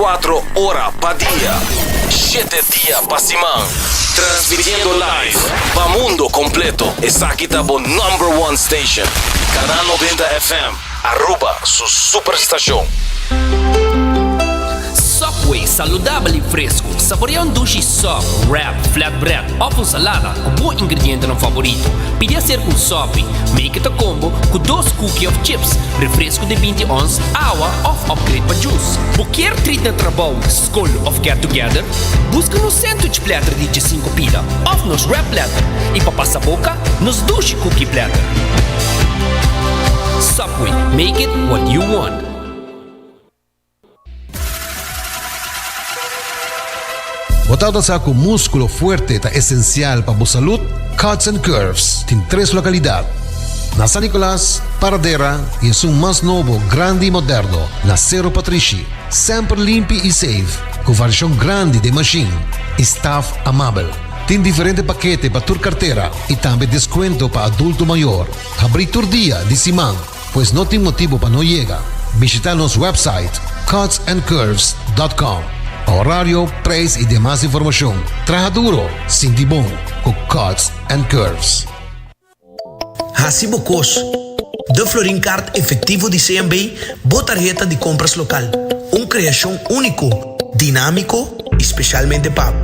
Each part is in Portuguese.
24 horas pa' día, 7 días pa' semana. Transmitiendo live pa' mundo completo. Esa aquí está por number one station. Canal 90 FM. Aruba, su superestación. Subway, saudável e fresco. Saboreia um sushi soft, wrap, flatbread, ou salada com bom ingrediente no favorito. Pide a ser com Subway. Make it a combo com 2 cookies of chips, refresco de 20 ons, água ou upgrade para juice. Qualquer treat na trabalho, school of get together, busca no sandwich platter de 5 pila, ou nos wrap platter. E para passar a boca, nos sushi cookie platter. Subway, make it what you want. Botado sa ako músculo fuerte ta esencial para bu salud, Cuts and Curves tem 3 localidades. Na San Nicolás, Paradera e es un más novo, grande e moderno, na Cerro Patrici, sempre limpi e safe, com variação grande de machine e staff amável. Tem diferente paquete para tua carteira e também desconto para adulto maior. Abrir tur dia de semana, pois não tem motivo para não chegar. Visitar nosso website cutsandcurves.com. Horário, preço e demais informação. Traja duro, sinti bom, com Cuts and Curves. Hasibo Cos, de Florin Card efetivo de CMB, boa tarjeta de compras local. Criação único, dinâmico, especialmente pago.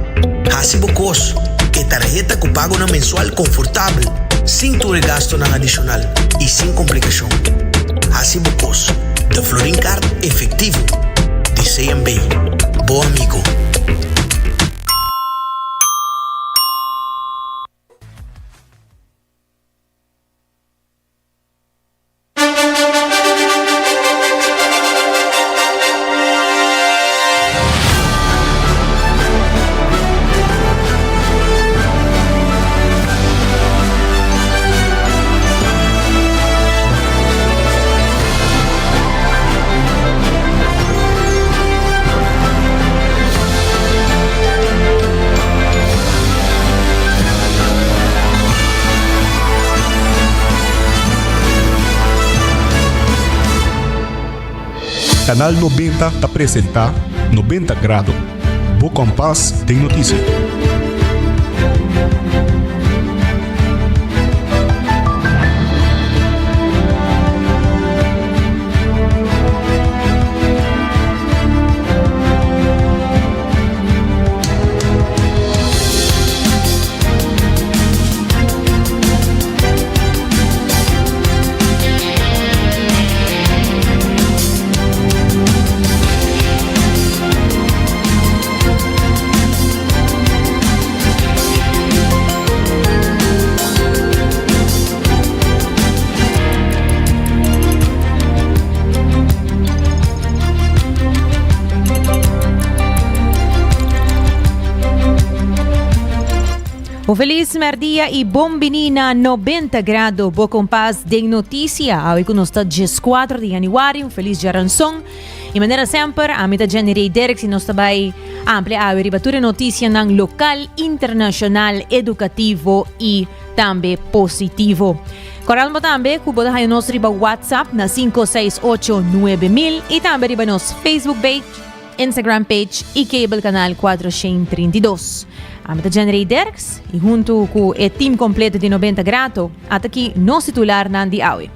Hasibo Cos, que tarjeta com pago na mensual confortável, sem tu gasto na adicional e sem complicação. Hasibo Cos, de Florin Card efetivo de CMB. Bom amigo. Canal 90 te apresenta 90 Grado. Bo Compass tem notícia. Um feliz merdia e bom menina 90 graus, boa compás de notícia. Hoje conosco dia 4 de januário, feliz Jaranson. E maneira sempre, a mita generei Derek, nós também ampliar a ribatura notícia ng local, internacional, educativo e também positivo. Coral mo também, kubo tayo nos riba WhatsApp na 5689000 e também riba nos Facebook page, Instagram page e cable canal 432. A meta generei Derks e junto com o team completo de 90 graus, até aqui nos titular Nandi Awe.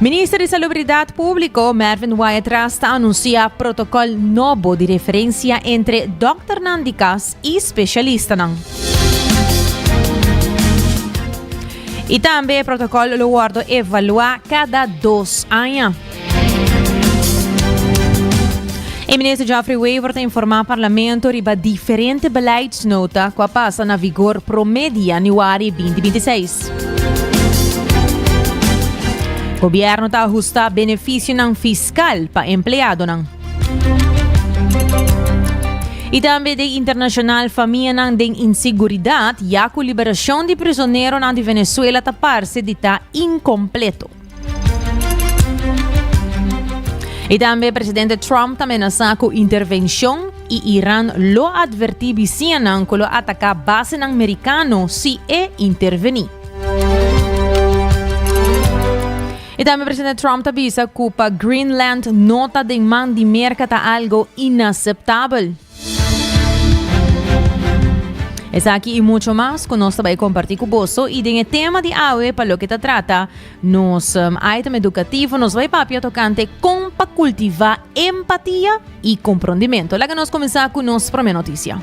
Ministro de Salubridade Público, Mervin Wyatt anuncia protocolo novo de referência entre Dr. Nandi Cas e especialista. E também o protocolo lo guardo evaluar cada 2 anos. O ministro Geoffrey Weaver tem informado ao parlamento sobre diferentes beleidsnota que passa na vigor promedio januário 2026. O governo está ajustando benefício fiscal para empregado. E também de internacional família de inseguridade e a liberação de prisioneiros na Venezuela está parte de estar incompleto. E também o presidente Trump ameaça com intervenção e Irã lo advertiu que lo atacar base americano se intervenir. E também o presidente Trump avisa que para Greenland nota de man de mercado algo inaceitável. Essa aqui e muito mais que nós vai compartilhar com você e tem o tema de hoje para o que se trata nos item educativo, nos vai papia tocante como para cultivar empatia e compreendimento. Lá que nós começar com nossa primeira notícia.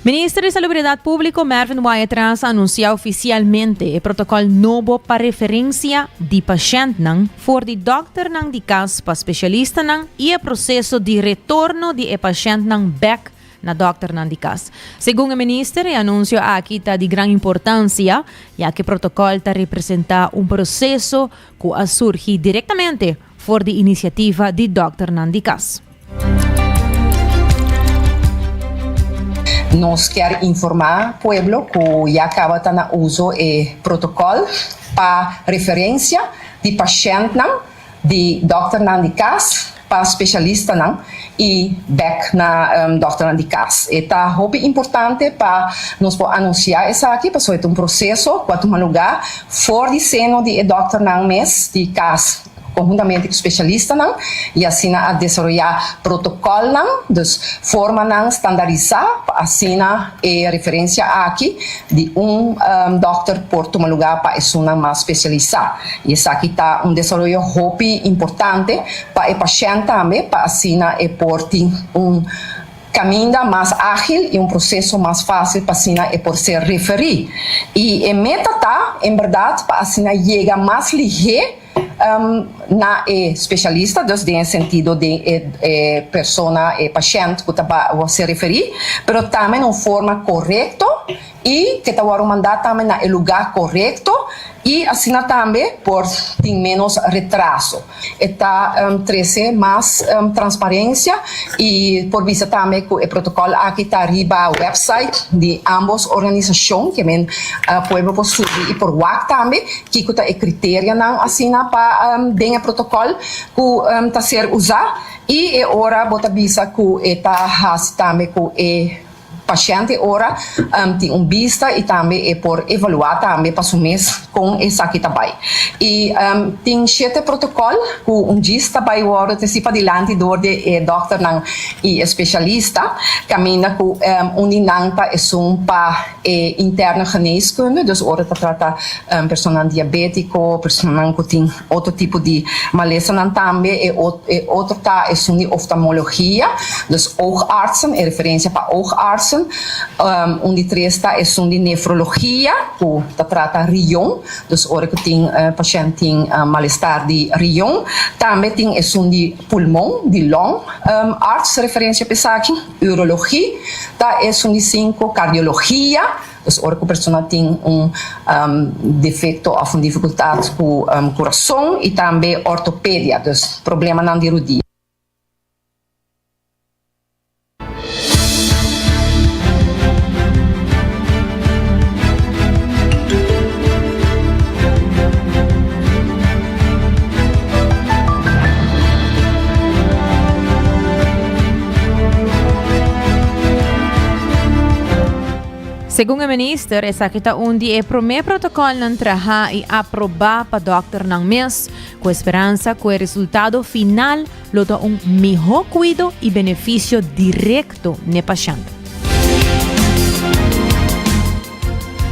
Ministro de Salubridade Pública Marvin Wyatras anunciou oficialmente o protocolo novo para referência de paciente for de doctor de caso para especialista e o processo de retorno de paciente back na doctor de caso. Segundo o ministro, o anúncio aqui está de grande importância, já que o protocolo está representa processo que surge diretamente for de iniciativa de doctor de caso. Nós queremos informar o povo que já acaba de uso o protocolo para referência de paciente, de doctor de caso, para especialista e back na doctor de caso. Está muito importante para nós anunciar isso aqui, para ser processo que toma lugar fora de seno de doctor mês de caso. Conjuntamente com especialistas e assim a desenvolver protocolo, dus forma standardizar, assim a referência aqui de doctor por tomar lugar para uma mais especializada. E isso aqui está desenvolvimento muito importante para o paciente também, para assim por ter caminho mais ágil e processo mais fácil para assim por ser referido. E a meta está, em verdade, para assim chegar mais ligeiro na especialista, dus no sentido de persona, paciente que vai se referir, mas também de forma correta e que vai mandar também no lugar correto e assim também por ter menos retraso. Está trazer mais transparência e por vista também que o protocolo aqui está arriba ao website de ambas organizações que men povo possui e por WAC também que está o critério assim para o protocolo que está ser usado e agora bota visa que está também que paciente ora tem vista e também por evaluar também para o mês com essa aqui também. E tem 7 protocolos que dia também agora antecipa adiante do de doctor e especialista caminha com uninanta é para interna geneeskunde, dus ora trata pessoa diabético, pessoa que tem outro tipo de maleza também e outro tá é oftalmologia, dus oogartsen, é referência para oogartsen. De 3 é de nefrologia, que trata rião, dus ora que tem paciente tem mal-estar de rião. Também tem de pulmão, de long, arts, referência para aqui, urologia, tá é de 5 cardiologia, dus ora que a pessoa tem defeito ou dificuldade com o coração e também ortopedia, dus problema na rodilha. Segundo o ministro, essa aqui está onde o primeiro protocolo não trabalha e aprovar para o doctor não mês, com esperança que o resultado final lhe dá melhor cuidado e benefício direto no paciente.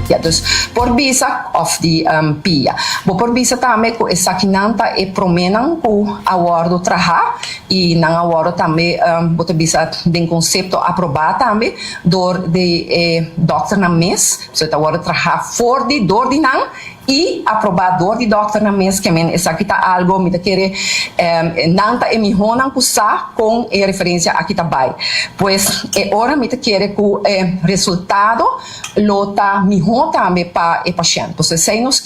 Ja, dus por visa of die pia. Bo por visa também que essa kinanta e promenan ku awardo traha e nang awardo também boto visa den concepto aprovado também door de doctor na mes, so ta awardo traha for di door di nang e aprovador de doctor na mês que men essa aqui tá algo me querer nanta e mihonan kusa com referência aqui também pois é hora me querer com resultado lota mihon também para o paciente então se nos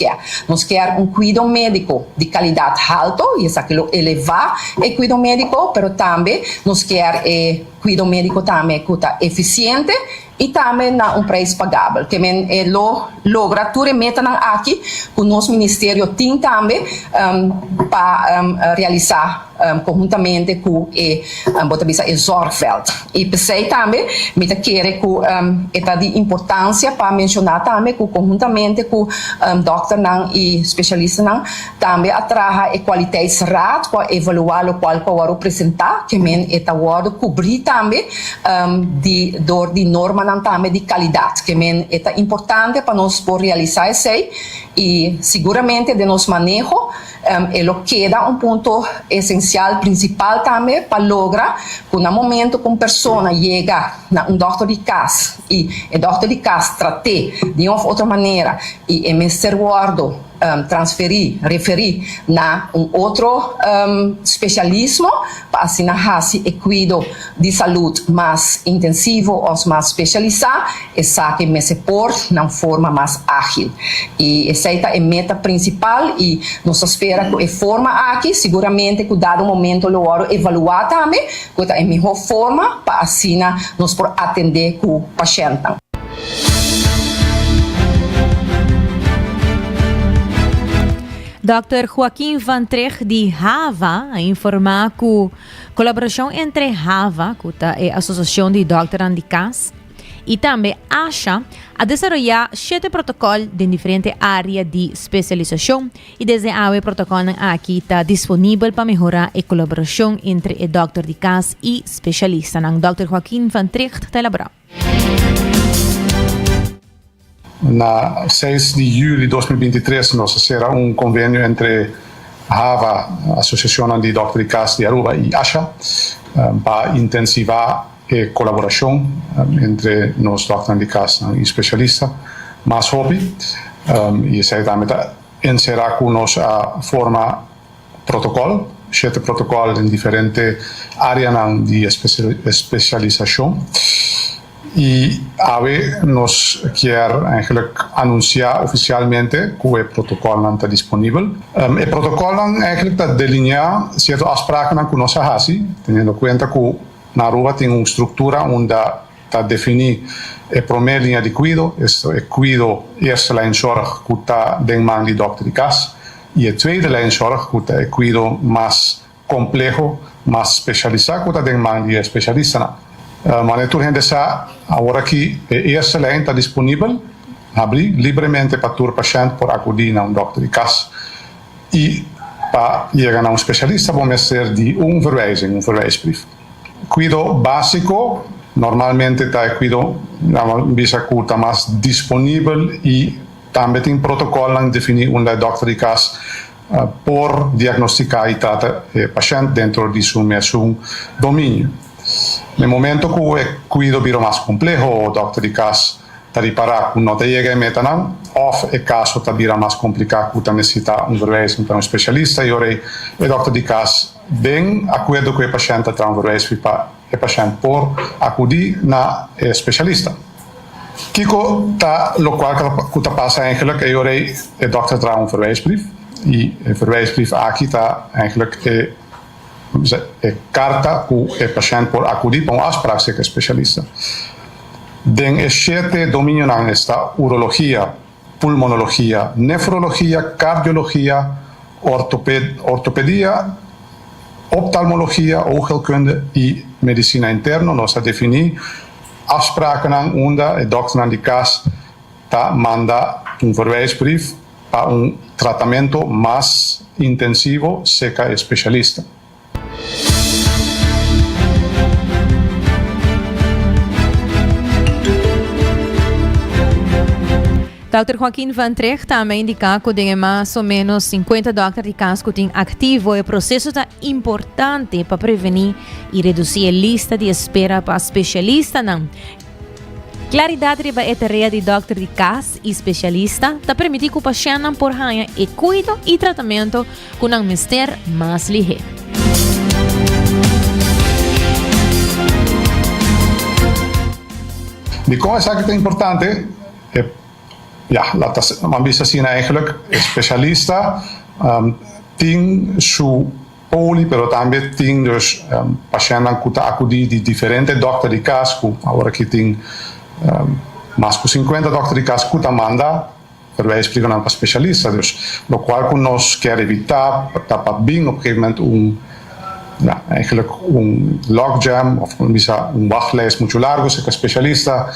quer cuidado médico de qualidade alto e essa que lo elevar e cuidado médico pero também nos quer cuidado médico também que tá eficiente e também na preço pagável, que men lo logra tu remeta aqui, o nosso ministério tem também para realizar conjuntamente com o zorgveld. E pensei também, me querer com é de importância para mencionar também que conjuntamente com doctor e especialista também atraja a qualidade para evaluar o qual para apresentar que men eta word cobrir também de norma também de qualidade que men eta importante para nós por realizar isso e seguramente de nos manejo ele queda ponto essencial principal também para lograr que no momento que uma pessoa chega na doctor de casa e o doctor de casa trate de uma outra maneira e em ser guardo referir na outro especialismo para assim e cuido de saúde mais intensivo ou mais especializado e sabe me se por na forma mais ágil e essa é a meta principal e nos espera que a forma aqui seguramente que dado momento lo evaluar também que é a melhor forma para assim nos por atender o paciente. Dr. Joaquim Van Trech de HAVA a informar que a colaboração entre HAVA, que é a Associação de Doctorandos de Casa, e também ASHA a desenvolver 7 protocolos de diferentes áreas de especialização e desde o protocolo aqui está disponível para melhorar a colaboração entre o doctor de casa e especialista. Dr. Joaquim Van Trech está elaborado. Na 6 de julho de 2023, nós será convênio entre HAVA, Associação de Doctores de Casa de Aruba, e ASHA, para intensivar a colaboração entre nós, doctores de casa e especialistas, mais hobby, e isso também encerrar com nós a forma protocolo, 7 protocolos em diferentes áreas de especialização. E agora nós queremos anunciar oficialmente que o protocolo não está disponível. O protocolo está delineado certas afspraken que nós fazemos, tendo em conta que na Aruba tem uma estrutura onde está definida a primeira linha de cuidado, é cuidado eerste lijn zorg que está dentro mão de doctor de casa, e a tweede lijn zorg que é cuidado mais complexo, mais especializado que está dentro mão de especialista. Mas a gente sabe agora que a eerste lijn está disponível, abrir livremente para todo paciente por acudir a doctor de casa. E para chegar a especialista, vamos ter de verwijsbrief. Cuidado básico, normalmente está cuidado visa que está mais disponível e também tem protocolo definido onde o doctor de casa por diagnosticar e tratar o paciente dentro de seu mesmo domínio. No momento que o cuidado vira mais complexo, o doctor de casa está reparar que não chega a meta não, ou o caso está vira mais complicado, que está necessita verwijzing para especialista, e ora o doctor de casa bem acordo com o paciente está verwijzing para o paciente por acudir na especialista. Kiko está lo qual que passa eigenlijk e ora o doctor traz verwijsbrief e o verwijsbrief aqui está eigenlijk carta que o paciente por acudir para uma afspraak com o especialista. Den 7 domínios está urologia, pulmonologia, nefrologia, cardiologia, ortopedia, oftalmologia, oogheelkunde e medicina interna. Nós definimos afspraken onde o doctor de casa manda verwijsbrief para tratamento mais intensivo seca especialista. Dr. Joaquim Van Trech também indica que tem mais ou menos 50 doctores de casa que têm ativo. O processo é importante para prevenir e reduzir a lista de espera para especialistas. Claridade riba a tarefa de doctor de casa e especialista está permitir que o paciente por ganhar e cuidado e tratamento com um mistério mais ligeiro. De como é que é importante? Man bisa zien eigenlijk specialista tem su poli, pero também tem dus patiënten que acudem de diferentes doctores de casa, agora que tem mais de 50 doctores de casa que manda verwijsbrief para specialista, dus lo qual que nós quer evitar, para bem op een gegeven moment eigenlijk een logjam of een wachtlijst muito largo, se que specialista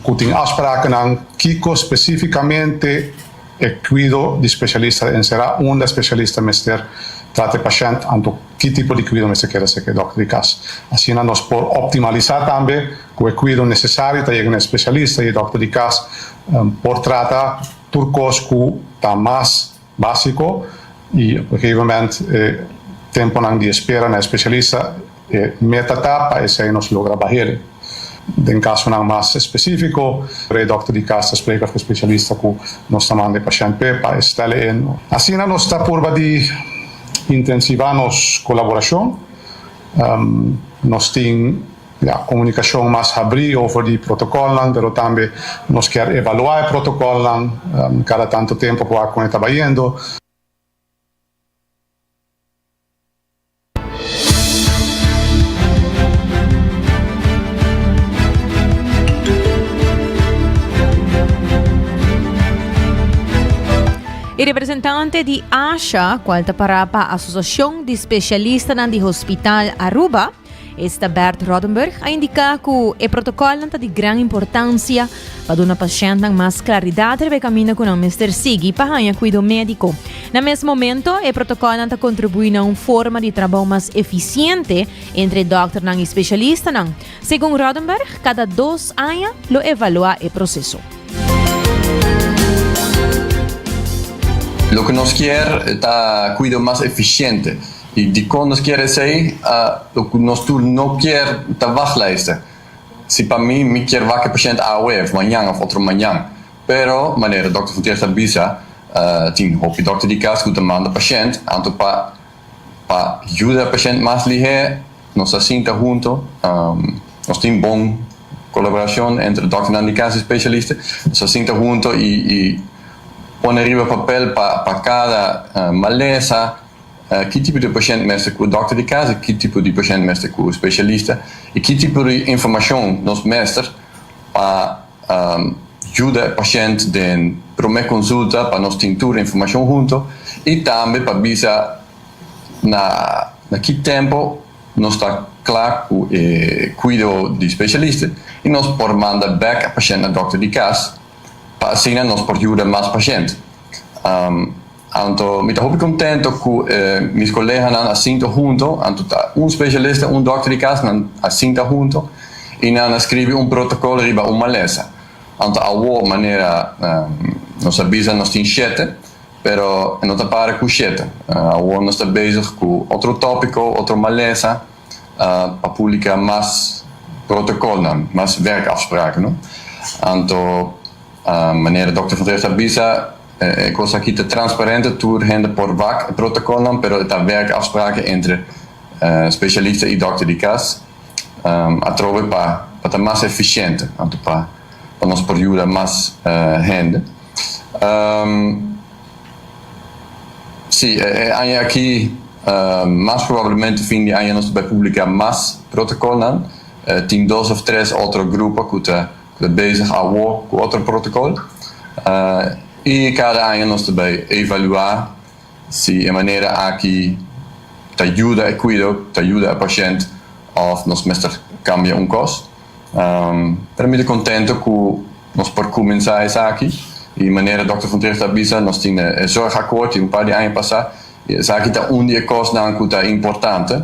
kuting afspraken aan Kiko especificamente cuido de specialista en será un specialista mester trate paciente anto que tipo de cuidado mester quer ser que doctor de cas. Assim nós por optimalizar também o cuidado necessário para chegar a especialista e doctor de cas por tratar turcos que está mais básico e obviamente tempo de espera na especialista metatapa e se nos logra barreira. In caso mais específico, o doctor de casa explica para o especialista que nós estamos de paciente para estar em. Assim, nós está por de intensivar nossa colaboração. Nós temos a comunicação mais abril over o protocolo, mas também nós queremos evaluar o protocolo cada tanto tempo para como está indo. Il representante di ASHA, qual parapa Associação de Especialistas de Hospital Aruba, Bert Rodenberg, ha indicato che il protocollo è di grande importanza per una paziente mais claridade per cammino con un mister Sigi per il cuidado médico. Nel mesmo momento, il protocollo contribuisce a una forma di lavoro più efficiente entre doctor e specialista. Secondo Rodenberg, cada 2 anni lo evalúa il processo. Lo que nos quiere está cuidado más eficiente. Y de cuando nos quiere decir, lo que nos no quiere está wachtlijsten. Si para mí, me quiere ver que el paciente AOF, mañana o otro mañana. Pero, manera, el doctor Fonteer Visa, tiene el doctor de casa que manda al paciente, anto para ayudar al paciente más ligero, nos asienta juntos, nos tiene buena colaboración entre el doctor de casa y el especialista, nos asienta juntos y pone arriba papel para cada maleza, que tipo de paciente mestre com o doctor de casa, que tipo de paciente mestre com o especialista e que tipo de informação nos mestre para ajudar o paciente na primeira consulta, para nos ter informação junto e também para avisar na que tempo nos está claro que cuido de especialista e nos por mandar back a paciente ao doctor de casa para assim nos por ajudar mais paciente. Anto, me estou muito contente que meus colegas não assintam junto, anto especialista, doctor de casa assinta junto e não escreve protocolo riba uma maleza. Anto, a maneira nos avisa nós temos 7, pero não está para com 7. Nós está bezig com outro tópico, outra maleza, para publicar mais protocolo, mais werkafspraken, não? Anto, maneira Dr. Fonteer avisa cosa aqui transparente tur hende por vac protocolo, pero está werkafspraken entre specialista e doctor de casa a trove para estar mais eficiente, para nos por ajudar mais hende. Sim, aqui mais provavelmente fim de ano nós vai publicar mais protocolo, tem 2 ou 3 outros grupos que está bezig com outro protocolo. E cada ano nós também evaluar se a maneira aqui te ajuda a cuidar, te ajuda a paciente ou nós mestre cambia custo. Para mim é contente que nós por começar isso aqui e a maneira Dr. Fonteer avisa nós temos zorgakkoord par de anos passados e isso aqui está dia custo não que é importante.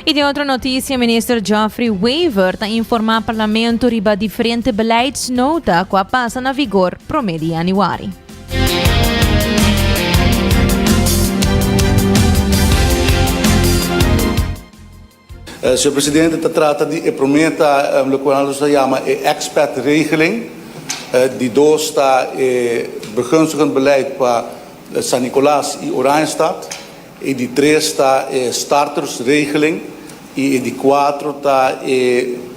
E de outra notícia, o ministro Geoffrey Weaver está informando ao parlamento riba diferente beleidsnota que passa na vigor pro mês de januário. Senhor Presidente, se trata de prometa o que se chama expat-regeling. Die 2 está begunstigend beleid para San Nicolás e Oranjestad. E die 3 está startersregeling. E de 4 está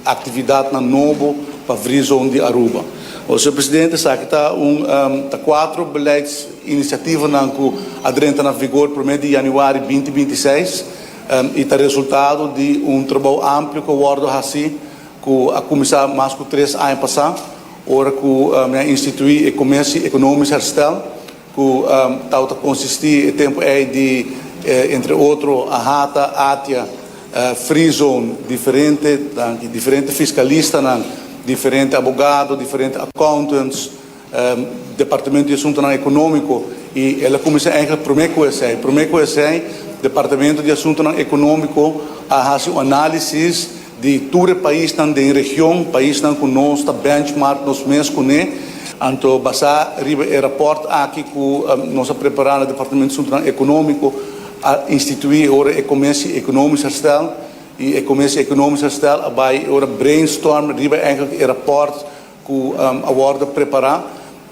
atividade na Nobo para a zona de Aruba. O Sr. Presidente, sabe que tá 4 beleidsiniciativas que adrenta na vigor por 1 de janeiro de 2026 e está resultado de trabalho amplo que o World assim que a começar mais que 3 anos passados, ora que institui o comércio econômico herstel, que está consistir em tempo de entre outros a Hata, Atia, Free Zone, diferente fiscalistas, diferente advogado, diferente accountants, departamento de assunto econômico e ela começa eigenlijk primeiro coisa departamento de assunto econômico a fazer uma análise de todo o país da região, país que nós está benchmark nos mesmos com então basar riba o rapport aqui que nós preparamos no departamento de assunto econômico a instituir ora o comércio econômico herstel e o comércio econômico herstel vai ora brainstorm riba eigenlijk o rapport que a World preparar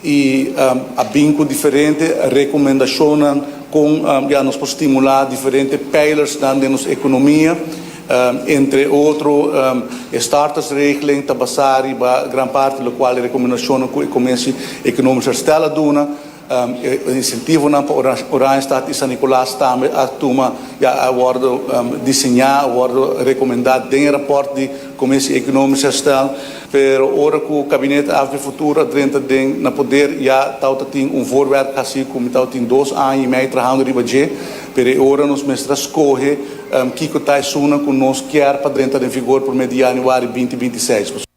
e a vinco diferente recomendações com nos para estimular diferentes pillars da nossa economia entre outros startups-regeling tabasari gran parte do qual recomendação que o comércio econômico herstel dona incentivo para Orange Stad e São Nicolás também a turma a World desenhar a World recomendar dentro do rapport de comércio econômico herstel pero ora que o gabinete de futuro dentro na poder já tem voorwerk assim como tem 2 anos e meio trabalhando riba de pero ora nos mestres escolhe que está suna que nós quer para dentro em vigor por meio de janeiro de 2026.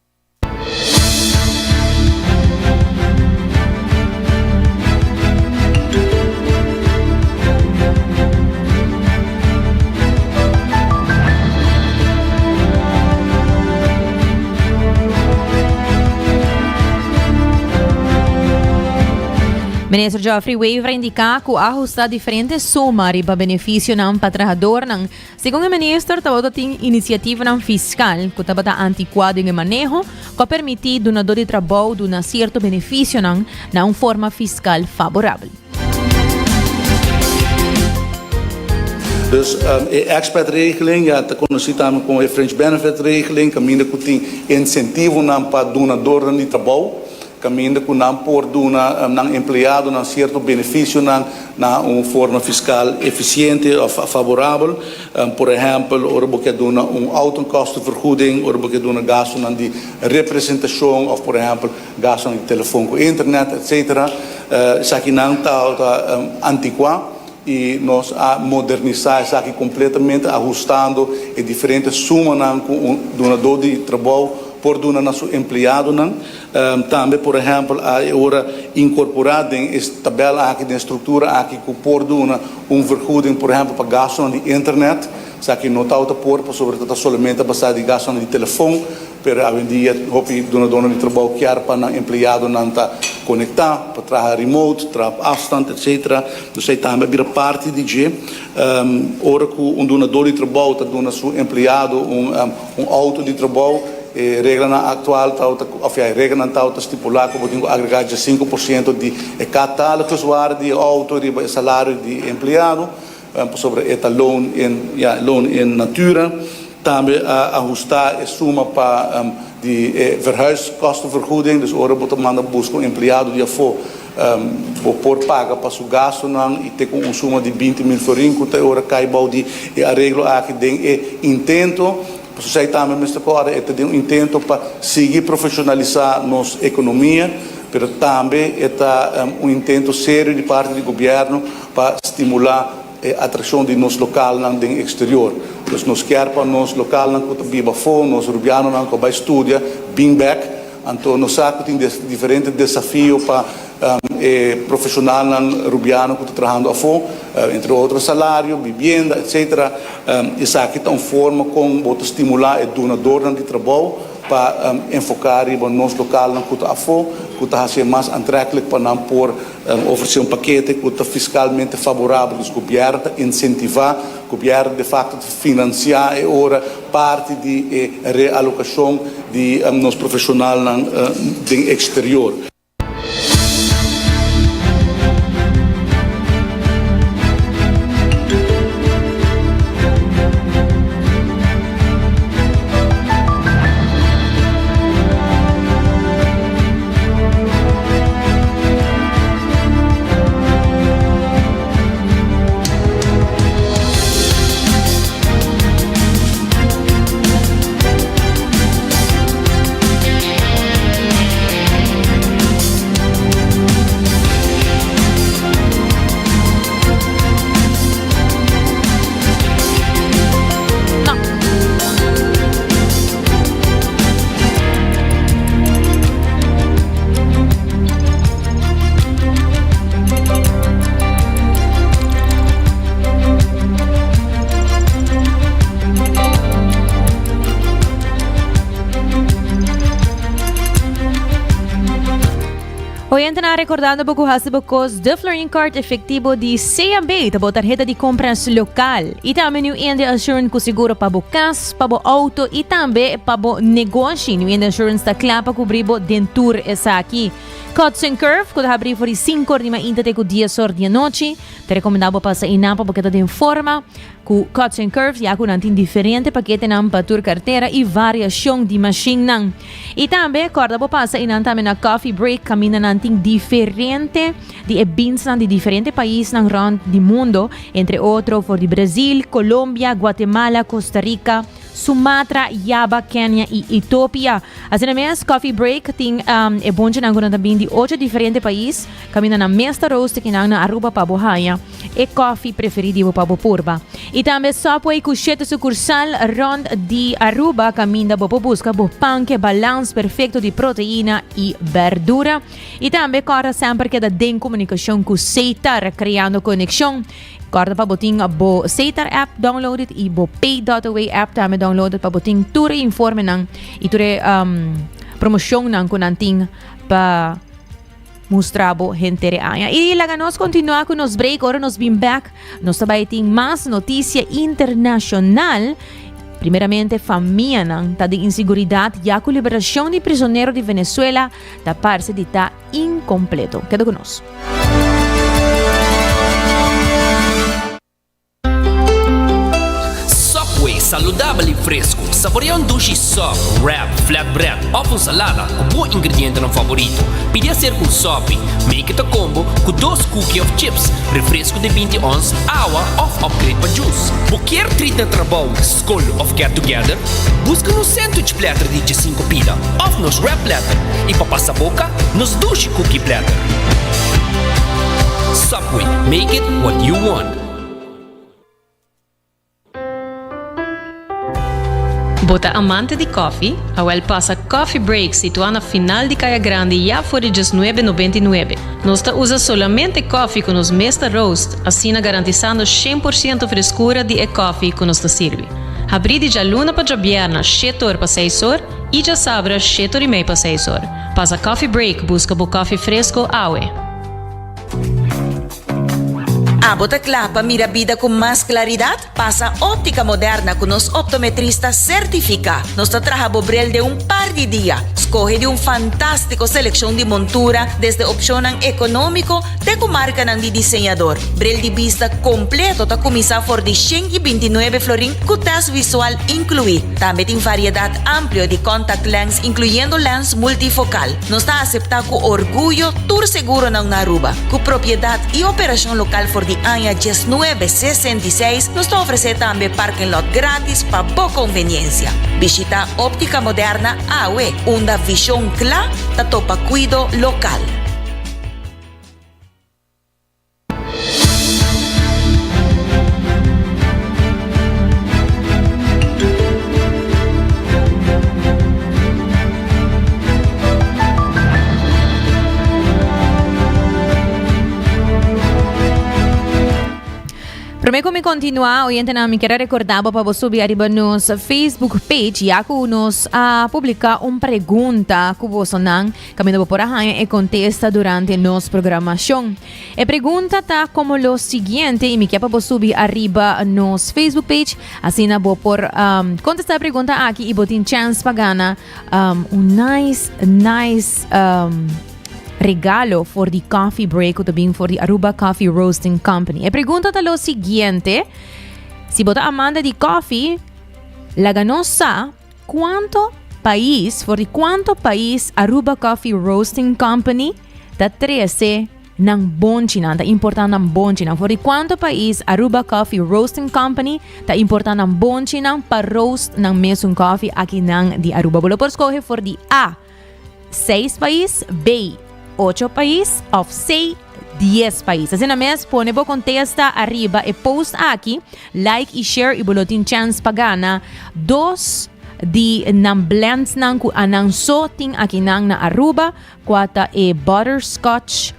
Ministro Geoffrey Weaver indica que ajusta diferentes sumas para benefício para trabalhador. Segundo o ministro, tem iniciativa fiscal que está antiquada em manejo, que permite donador de trabalho de um certo benefício na uma forma fiscal favorável. Dus expat-regeling, ja, te conhecido também como Fringe Benefit-regeling, caminho que tem incentivo para donador de trabalho. Caminho que não por não empregado não certo benefício na uma forma fiscal eficiente ou favorável, por exemplo, ora porque dona autokostenvergoeding, ora porque dona gasto de representação ou por exemplo gasto de telefone com internet, etc. Isso aqui não está antiquado e nós a modernizar isso aqui completamente ajustando a diferentes sumas com o donador de trabalho por dona nosso empregado também por exemplo agora incorporado em esta tabela aqui na estrutura aqui que por dona vergoeding por exemplo para gasto de internet isso aqui não está por sobretudo somente basado de gasto de telefone pero hoje em dia hopi dona de trabalho quer para empregado não está conectar para trabalhar remote trabalhar afstand etc então também vira parte de ora que donador de trabalho está dona seu empregado auto de trabalho regra atual regra não estipular como tem agregar de 5% de cada usuário de auto de salário de empregado sobre esta loan in natura também ajustar a suma para de verhuiskostenvergoeding dus ora botar manda busca empregado de afo por paga para o gasto e ter com suma de 20 mil florins que ora cai balde e arreglo aqui tem intento você também Mr. Cora tem intento para seguir profissionalizar nossa economia, mas também está intento sério de parte do governo para estimular a atração de nosso local no exterior. Então, nós queremos para nosso local que viva fora, nós rubianos que vai estudar, bring back. Então, nós temos diferentes desafios para profissional rubiano que está trabalhando fora, entre outros salário, vivenda, etc. Isso aqui é uma forma como estimular o donador de trabalho para enfocar no nosso local que está fora, que está ser mais atraente para não oferecer paquete que está fiscalmente favorável ao governo, incentivar o governo de facto financiar e ora parte de realocação de nos profissionais do exterior. Hoy na recordando pouco hasibocos de Flooring Card efetivo de CMB tabo tarjeta de compras local. E também o Ende Assurance com seguro para o cas, para o auto e também para o negócio. O Ende Assurance está claro para cobrir o dentur essa aqui. Cuts and Curve, quando abrir por 5 horas de manhã até 10 horas da noite. Te recomendava passar inapa porque está em forma. Com Cuts and Curves, já com nantin diferente paquete nam para tua carteira e variação de machine nam. E também, corda para passar inantame na Coffee Break, camina nantin diferente de beans de diferentes países nam round do mundo, entre outros for de Brasil, Colômbia, Guatemala, Costa Rica, Sumatra, Java, Kenya e Etiópia. Assim mesmo, Coffee Break tem bom de nanguna também de 8 diferentes países, camina na mesta roast que na Aruba para Bohaya, e coffee preferido para Purba. E também Subway com 7 sucursal rond de Aruba, camina para busca por pão que balance perfeito de proteína e verdura. E também corre sempre que dá den comunicação com Seitar, criando conexão. Corda para boting bo Seitar app downloaded e bo Pay.away app também downloaded para boting ture informe nang iture promoção nang kunanting pa mostrabo gente reanya. E laga nós continuar com nos break, ora nos been back, nos tabaiting mais notícia internacional. Primeiramente, família nang tá de inseguridade e a liberação de prisioneiro de Venezuela da parte de tá incompleto. Queda conosco. Saludável e fresco. Saboreia dushi soft, wrap, flatbread, ovo salada, com bom ingrediente no favorito. Podia ser com sopi, make it a combo com 2 cookies of chips, refresco de 20 ons, água of upgrade para juice. Quer treat na trabalho, school of get together? Busca no sandwich platter de 5 pila, of nos wrap platter. E para passar boca, nos dushi cookie platter. Subway, make it what you want. Bota amante de coffee, awel passa Coffee Break situado na final de Caia Grande já for de 19,99. Nós usa solamente coffee com os mesta roast, assim garantizando 100% frescura de coffee que nos serve. Abrir de já luna para jabierna, 7 horas para 6 horas e já sabra 7 horas e meia para 6 horas. Passa Coffee Break, busca o coffee fresco awe. Bota clapa, mira vida con más claridad. Pasa óptica moderna con los optometristas certifica. Nos trabaja bobrel de un par de días. Escoge de un fantástico selección de montura desde opción económico de comarca de diseñador. Brel de vista completo ta comisa for de 129 florín con test visual incluido. También tiene variedad amplia de contact lens incluyendo lens multifocal. Nos está aceptado con orgullo tour seguro en Aruba. Con propiedad y operación local for de año 1966 nos ofrece también parking lot gratis para boa conveniencia. Visita Óptica Moderna AWE, una visión clara de topa cuido local. Promete me continuar, hoy na me quero recordar para você subir arriba nos Facebook page, já que nos publicar uma pergunta que você não caminho por aí e contesta durante nossa programação. A pergunta tá como o seguinte, e me quer para você subir arriba nos Facebook page, assim na vou por contestar a pergunta aqui e botin chance para ganhar nice regalo for the Coffee Break ou também for the Aruba Coffee Roasting Company. A pergunta é o seguinte: se você amanda de coffee, laganosa, quanto país Aruba Coffee Roasting Company da 13 ng bon China, da importante ng bon China. For the quanto país Aruba Coffee Roasting Company da importante ng bon China para roast ng mesong coffee aqui ng di Aruba. Bolo por escoge for the A, 6 país, B, 8 países, of C, 10 países. Assim mesmo, pone bo contesta arriba e post aqui, like e share e boletim chance pagana 2 di ng blends nang ku anang soting aqui nang na Aruba, kwata e butterscotch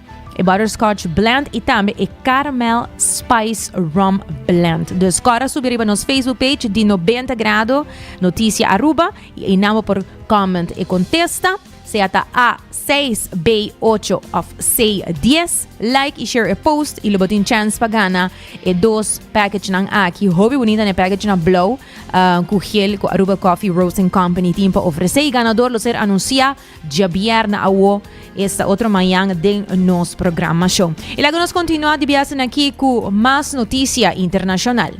blend e também e caramel spice rum blend. Dus agora subir para nos Facebook page de 90 grado notícia Aruba e inamo por comment e contesta. Seata A6B8 of C10. Like i share a post, ilubotin chance pagana e 2 package ng aki. Hobby bonita na package na blow kuhil ko Aruba Coffee Roasting Company team pa ofrece. Ganador lo ser anuncia Javier na awo esta otro mayang din nos programación. Y luego nos continúa dibiasan aquí con más noticia internacional.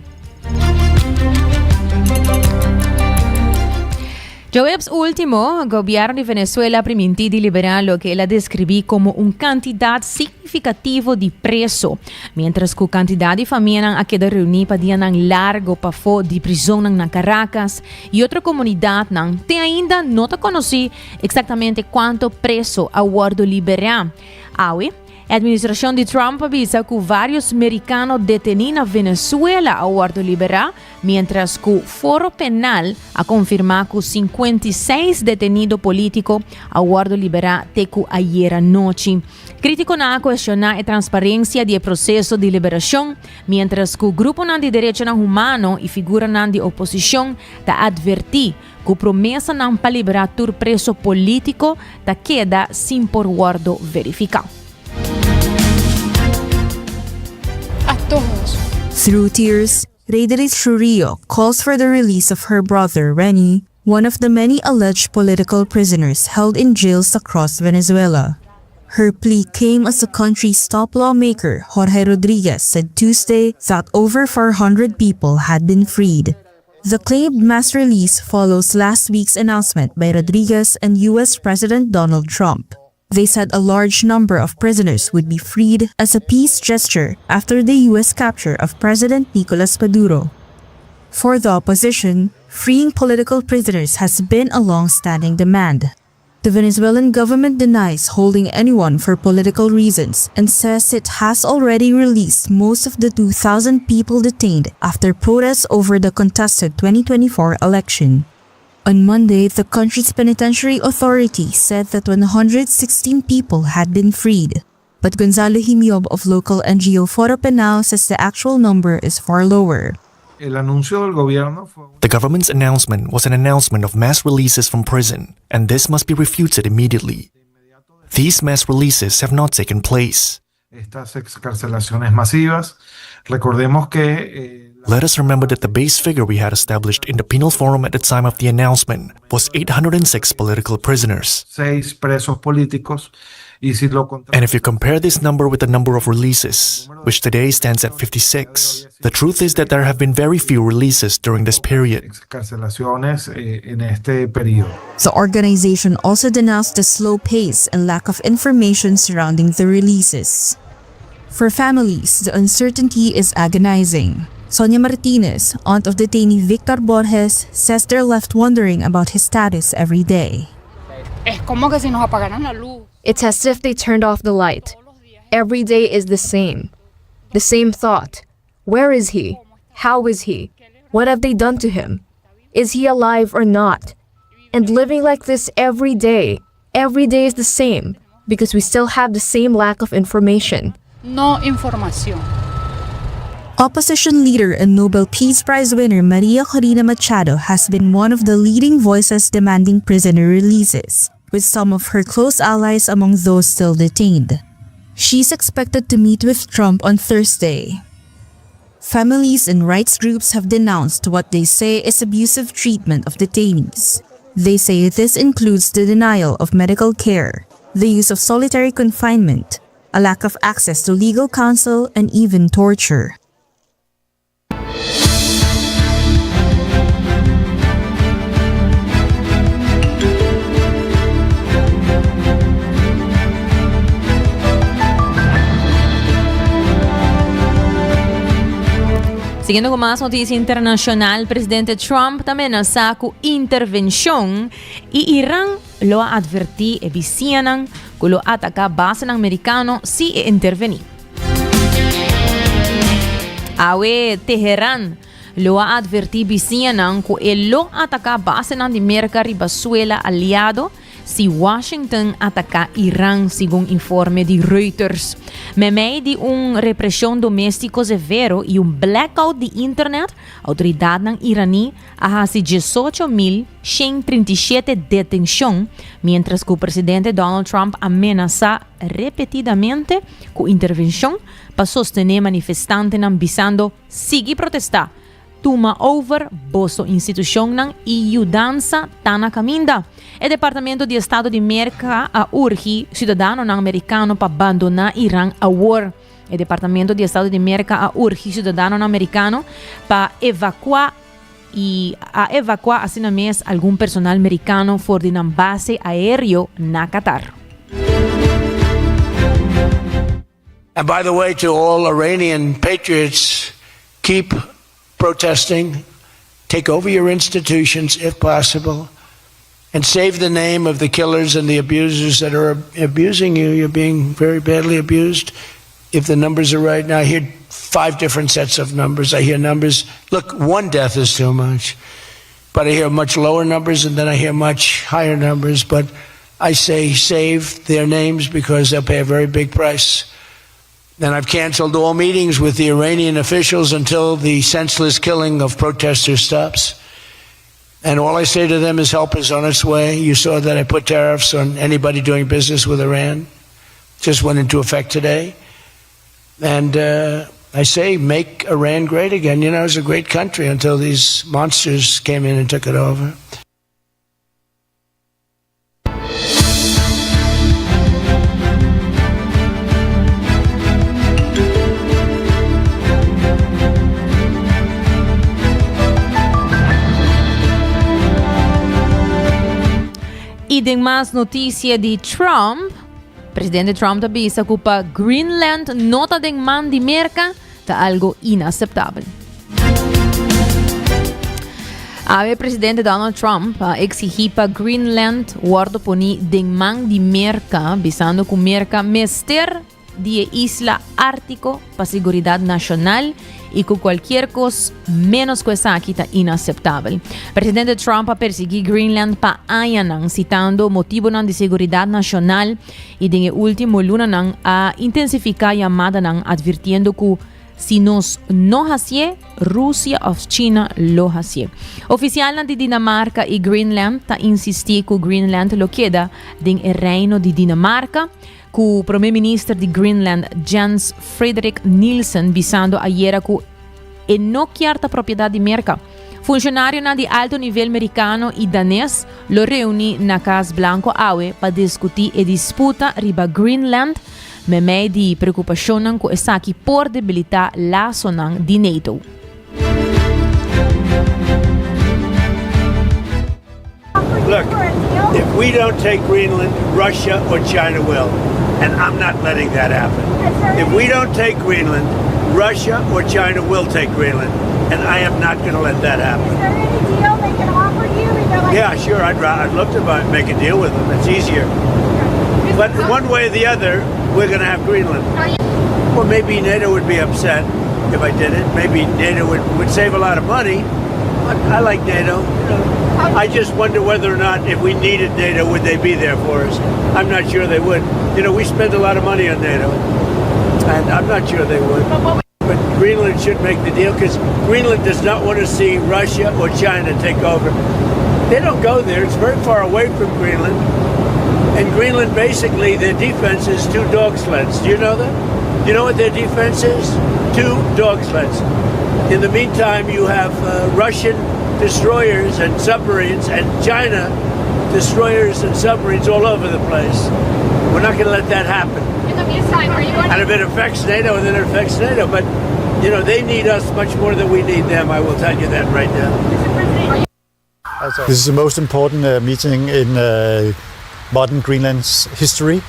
Joebs último, gobierno de Venezuela permitió liberar lo que él describí como un cantidad significativo de preso, mientras que cantidad de familias ha quedado reunida para día largo para fo de prisión en Caracas y otra comunidad te ainda no te conocí exactamente cuánto preso a guardo liberar. A administração de Trump avisa que vários americanos detenidos na Venezuela a guardo liberar, mientras que o Foro Penal a confirmar que 56 detenidos políticos a guardo liberar teco ayer anoche. Crítico na questionar a transparência do processo de liberação, mientras que o grupo de direitos humanos e figura de oposição ta advertir que a promessa para liberar todo preso político ta queda sem por guardo verificado. Through tears, Reyderis Churillo calls for the release of her brother, Renny, one of the many alleged political prisoners held in jails across Venezuela. Her plea came as the country's top lawmaker, Jorge Rodriguez, said Tuesday that over 400 people had been freed. The claimed mass release follows last week's announcement by Rodriguez and U.S. President Donald Trump. They said a large number of prisoners would be freed as a peace gesture after the U.S. capture of President Nicolas Maduro. For the opposition, freeing political prisoners has been a long-standing demand. The Venezuelan government denies holding anyone for political reasons and says it has already released most of the 2,000 people detained after protests over the contested 2024 election. On Monday, the country's penitentiary authority said that 116 people had been freed. But Gonzalo Himiob of local NGO Foro Penal says the actual number is far lower. The government's announcement was an announcement of mass releases from prison, and this must be refuted immediately. These mass releases have not taken place. Let us remember that the base figure we had established in the penal forum at the time of the announcement was 806 political prisoners. And if you compare this number with the number of releases, which today stands at 56, the truth is that there have been very few releases during this period. The organization also denounced the slow pace and lack of information surrounding the releases. For families, the uncertainty is agonizing. Sonia Martinez, aunt of detainee Victor Borges, says they're left wondering about his status every day. It's as if they turned off the light. Every day is the same. The same thought. Where is he? How is he? What have they done to him? Is he alive or not? And living like this every day is the same because we still have the same lack of information. No información. Opposition leader and Nobel Peace Prize winner Maria Corina Machado has been one of the leading voices demanding prisoner releases, with some of her close allies among those still detained. She's expected to meet with Trump on Thursday. Families and rights groups have denounced what they say is abusive treatment of detainees. They say this includes the denial of medical care, the use of solitary confinement, a lack of access to legal counsel, and even torture. Siguiendo con más noticia internacional, presidente Trump también sacó intervención y Irán lo ha advertido y visinan que lo ataca bases americanos si intervenir. Awe Teherán lo ha advertido visinan que lo ataca bases de América y Venezuela aliado si Washington ataca Irán, según informe de Reuters. Meio de repressão doméstica severo e blackout de internet, autoridade iraní ha 18.137 detenção, mientras que o presidente Donald Trump ameaça repetidamente com intervenção para sostener manifestantes visando seguir protestar. Toma over boso instituição e mudança tá na caminda. O Departamento de Estado de América urge cidadãos americanos para abandonar Irã a war. O Departamento de Estado de América urge cidadãos americanos para evacuar assim mesmo algum personal americano fora de uma base aéreo na Qatar. And by the way, to all Iranian patriots, keep protesting, take over your institutions if possible, and save the name of the killers and the abusers that are abusing you. You're being very badly abused. If the numbers are right now, I hear 5 different sets of numbers. I hear numbers, look, 1 death is too much, but I hear much lower numbers, and then I hear much higher numbers. But I say save their names because they'll pay a very big price. And I've canceled all meetings with the Iranian officials until the senseless killing of protesters stops. And all I say to them is help is on its way. You saw that I put tariffs on anybody doing business with Iran. Just went into effect today. And I say make Iran great again. You know, it was a great country until these monsters came in and took it over. E tem mais notícia de Trump. Presidente Trump também se ocupa Greenland, nota de man de merca, tá algo inaceitável. O presidente Donald Trump exigiu para Greenland guarda poni de man de merca, visando que merca mester de isla ártico para seguridad nacional e que qualquer coisa menos que essa aqui está inaceitável. Presidente Trump persegui Greenland para anos, citando motivo de seguridad nacional e de último luna a intensificar a chamada advirtiendo que si nos no hace, Rusia ou China lo hace. Oficial de Dinamarca e Greenland ta insisti que Greenland lo queda del reino de Dinamarca, que o primeiro-ministro de Greenland, Jens Frederik Nielsen, visando ayer que não quer a propriedade de merca. Funcionário de alto nível americano e danês lo reúne na Casa Blanca para discutir a disputa riba Greenland, meio de preocupação com essa que por debilitar laço de NATO. Look, if we don't take Greenland, Russia or China will. And I'm not letting that happen. If we don't take Greenland, Russia or China will take Greenland. And I am not going to let that happen. Is there any deal they can offer you? Yeah, sure. I'd love to make a deal with them. It's easier. But one way or the other, we're going to have Greenland. Well, maybe NATO would be upset if I did it. Maybe NATO would save a lot of money. I like NATO. I just wonder whether or not if we needed NATO, would they be there for us? I'm not sure they would. You know, we spend a lot of money on NATO, and I'm not sure they would. But Greenland should make the deal because Greenland does not want to see Russia or China take over. They don't go there. It's very far away from Greenland. And Greenland, basically, their defense is 2 dog sleds. Do you know that? Do you know what their defense is? 2 dog sleds. In the meantime, you have Russian destroyers and submarines and China destroyers and submarines all over the place. We're not going to let that happen. In the meantime, are you going to... And if it affects NATO, then it affects NATO. But, you know, they need us much more than we need them. I will tell you that right now. This is the most important meeting in modern Greenland's history.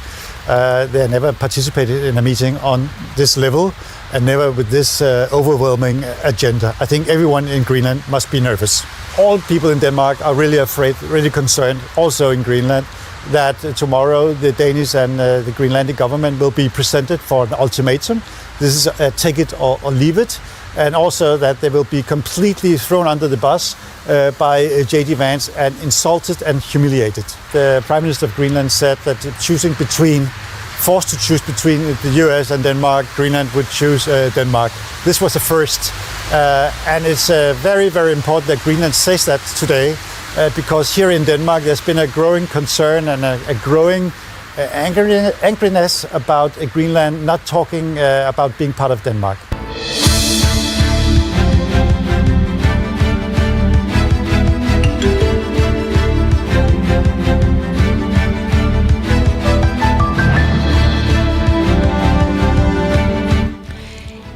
They never participated in a meeting on this level and never with this overwhelming agenda. I think everyone in Greenland must be nervous. All people in Denmark are really afraid, really concerned, also in Greenland, that tomorrow the Danish and the Greenlandic government will be presented for an ultimatum. This is take it or leave it. And also that they will be completely thrown under the bus by J.D. Vance and insulted and humiliated. The Prime Minister of Greenland said that forced to choose between the US and Denmark, Greenland would choose Denmark. This was the first. And it's very, very important that Greenland says that today because here in Denmark there's been a growing concern and a growing angriness about Greenland not talking about being part of Denmark.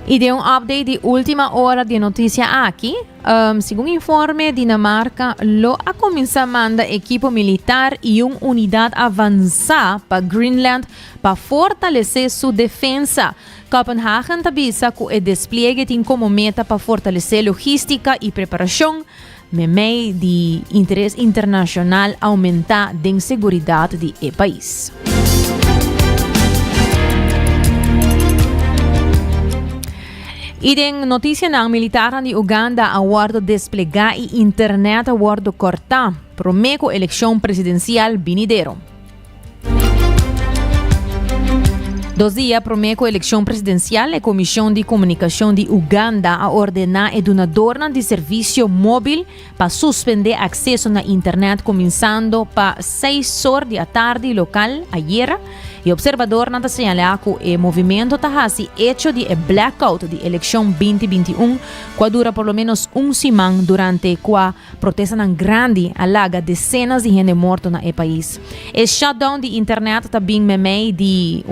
E de un update de última hora de noticia aqui. Según informe, Dinamarca lo ha comenzado a mandar equipo militar y una unidad avanzada para Greenland para fortalecer su defensa. Copenhagen avisa que el despliegue tiene como meta para fortalecer logística y preparación, meio de interés internacional aumentar de seguridad del país. E den notícia ng militar de Uganda aguardo desplegar e internet aguardo cortar promeco eleição presidencial vinidero. 2 dias promeco eleição presidencial, a Comissão de Comunicação de Uganda a ordenar a donadora de serviço móvel para suspender acesso na internet começando para 6 horas da tarde local ayer. E observador nada señala que o movimento está hecho de blackout de eleição 2021 que dura por lo menos semana durante a protesta grande alaga dezenas de gente morta no país. O shutdown de internet também meio de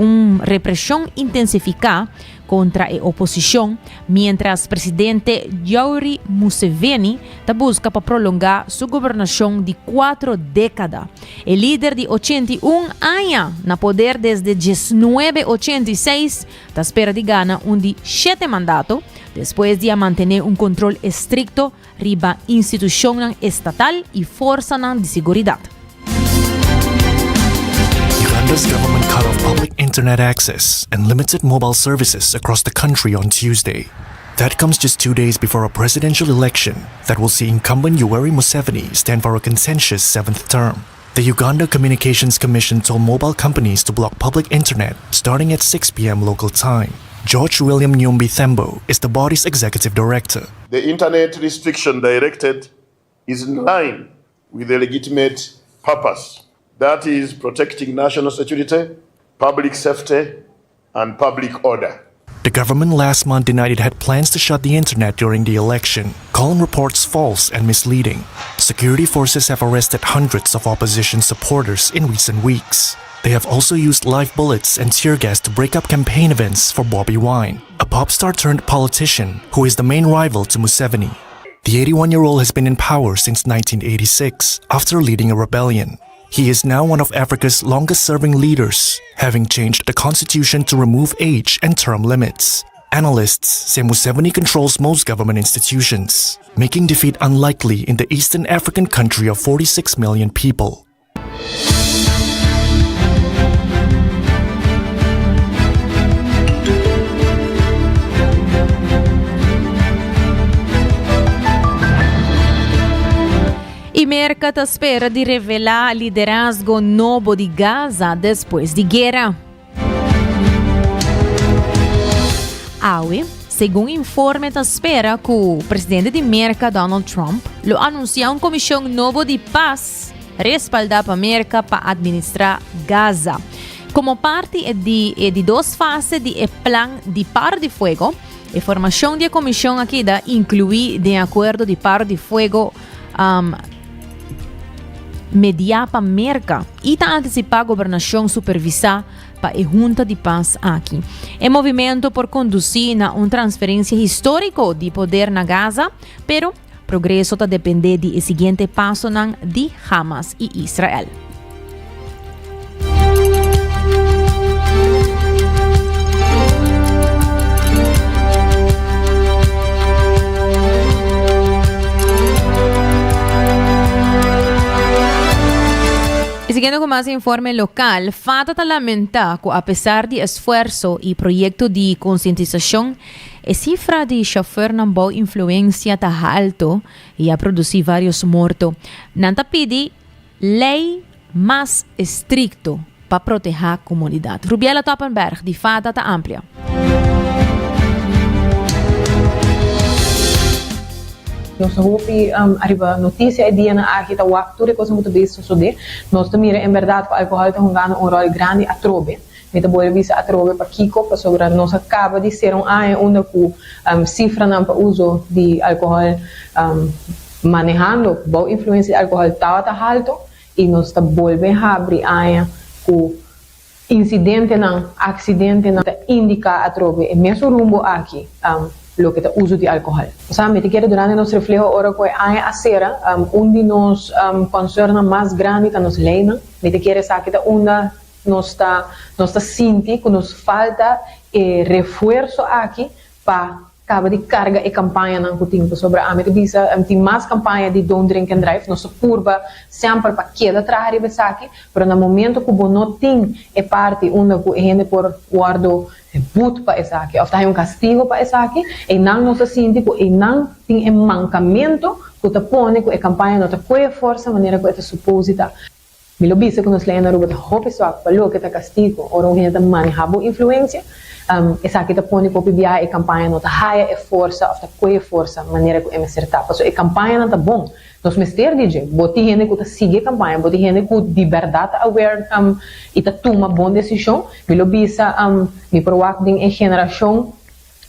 repressão intensificada contra a oposição, mientras presidente Yoweri Museveni busca para prolongar sua governação de 4 décadas. O líder de 81 anos na poder desde 1986 espera de ganhar de 7 mandatos, depois de manter controle estricto riba instituição estatal e força de segurança. Uganda's government cut off public internet access and limited mobile services across the country on Tuesday. That comes just 2 days before a presidential election that will see incumbent Yoweri Museveni stand for a contentious 7th term. The Uganda Communications Commission told mobile companies to block public internet starting at 6 p.m. local time. George William Nyombi Thembo is the body's executive director. The internet restriction directed is in line with the legitimate purpose. That is protecting national security, public safety, and public order. The government last month denied it had plans to shut the internet during the election, calling reports false and misleading. Security forces have arrested hundreds of opposition supporters in recent weeks. They have also used live bullets and tear gas to break up campaign events for Bobi Wine, a pop star turned politician who is the main rival to Museveni. The 81-year-old has been in power since 1986 after leading a rebellion. He is now one of Africa's longest-serving leaders, having changed the constitution to remove age and term limits. Analysts say Museveni controls most government institutions, making defeat unlikely in the Eastern African country of 46 million people. América espera de revelar liderazgo novo de Gaza depois de guerra. Segundo informe, espera que o presidente de América, Donald Trump, lo anuncia uma comissão nova de paz respaldada para América para administrar Gaza. Como parte de 2 fases do plano de paro de fogo, a formação da comissão aqui inclui de acordo de paro de fogo mediar para América e está antecipar a governação supervisar para a junta de paz aqui. É movimento por conduzir a uma transferência histórica de poder na Gaza, pero progresso está depender do seguinte passo de Hamas e Israel. Siguiendo con más informe local, FADA lamenta que a pesar de esfuerzo y proyecto de concientización, la cifra de chofer não boa influencia está alto y ha producido varios muertos. Nanta pide lei mais estricto para proteger a comunidad. Rubiela Toppenberg, de FADA, está amplia. Nós hopi arriba notícia dia na aqui tá waktu coisa muito bem suceder. Nós também em verdade o álcool está jogando rol grande a trobe. Meta boa visa a trobe para Kiko para sobre nós acaba de ser ano onde com cifra não para uso de álcool manejando boa influência de álcool tá alto e nós está volve abrir com incidente não acidente não indica a trobe e mesmo rumbo aqui lo que está uso de álcool. O sea, me te quiere durante nos reflejo ahora que hay acera, onde nos concerna más grande que nos leina, me te quiere saber que onda nos está sinti que nos falta refuerzo aqui para acaba de carga e campanha não que tempo sobre a meta bisa tem mais campanha de don't drink and drive nossa curva sempre para queda atrás arriba aqui, pero no momento que o não tem é parte onde que gente por guardo boot para essa aqui, ou está um castigo para essa aqui, e não nos sente que e não tem mancamento que te põe que a campanha não te põe força maneira que é suposta. Me lo bisa que nos leem na rua de hope só para lo que te castigo, ou não gente maneja boa influência. Essa aqui te põe que a e campanha não te haia e força, ou te põe força maneira que é me acertar. Porque a campanha não tá bom. Nós mestre DJ, boti gente que te sigue a campanha, boti gente que de verdade aware e te toma boa decisão. Me lo bisa me provoca em geração